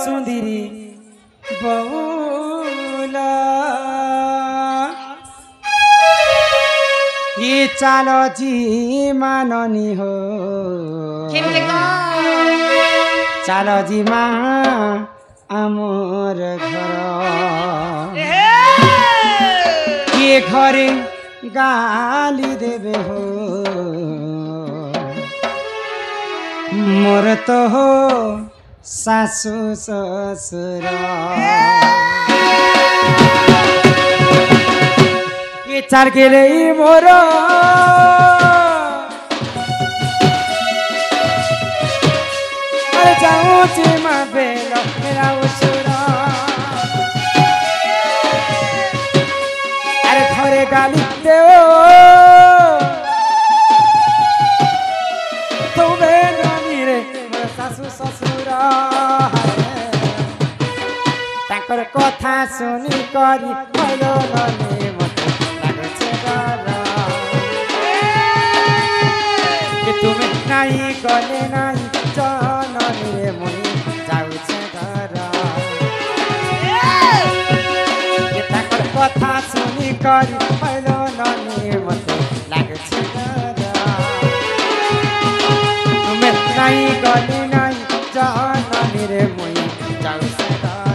सुंदरी बउला ये चालो जी माननी हो चालो जी माँ आमर घर ये घरे गाली देवे हो मोर तो हो सासु ससुर ये चार के ले मोर अरे जाऊँ चिमा बेलो मेरा उछुरा अरे घरे गाली देओ सासु ससुर ताकर कथा सुनी करी भलो नने मते लागछे डर कि तुमे नाही गले नाही जननी रे मुई जाउछे घर कि ताकर कथा सुनी करी भलो नने मते लागछे डर तुमे नाही गले नाही जननी रे मुई जाउछे घर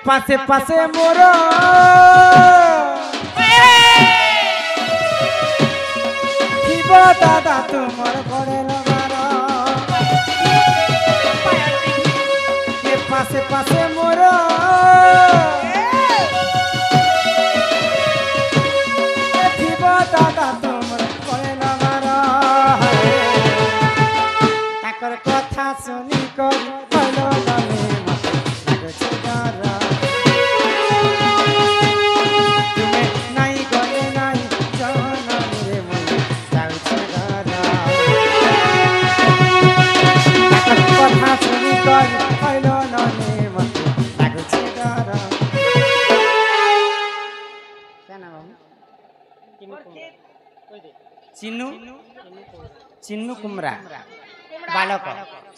पासे पासे मोर दादा तुमर बड़े लगार पासे पासे मोर दादा तुमर बड़े लगार ताकर कथा सुनी कर भलो लगे लागछे डर चिन्नू चिन्नू कुमरा बालक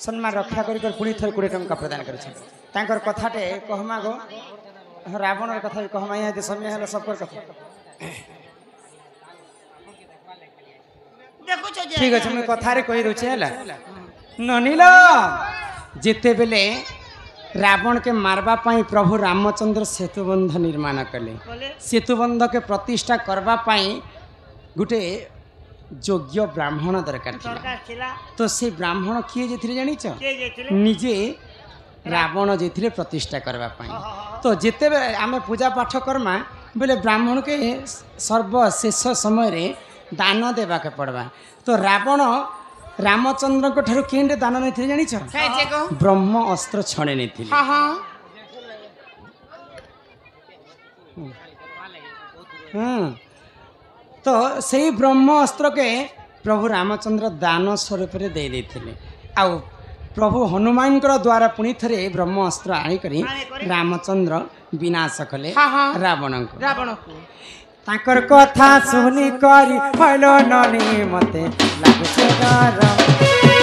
सम्मान रक्षा कर पुणी थर 20 टंका प्रदान कर कथाटे कहमा गो रावण कथा कहमा यहाँ समय है सबकर कथा ठीक अच्छे मुझे कथारे कही दूचे है ननील जिते बेले रावण के मारवा पाई प्रभु रामचंद्र सेतुबंध निर्माण कले सेतुबंध के प्रतिष्ठा करवा पाई गुटे योग्य ब्राह्मण दरकार तो से ब्राह्मण किए जे जानी निजे रावण जे प्रतिष्ठा करवा पाई तो जिते आम पूजा पाठ करमा बोले ब्राह्मण के सर्वशेष समय रे दान देवा के पड़वा तो रावण रामचंद्र को ठारू केंडे दान नहीं जानी ब्रह्म अस्त्र छड़े नहीं तो सही ब्रह्म अस्त्र के प्रभु रामचंद्र दान स्वरूप दे देते आउ प्रभु हनुमान द्वारा पुणी थे ब्रह्म अस्त्र आनिक रामचंद्र विनाश कले रावण को ताकर कथा सुनी करी हलो ननी मते लागुचे गरम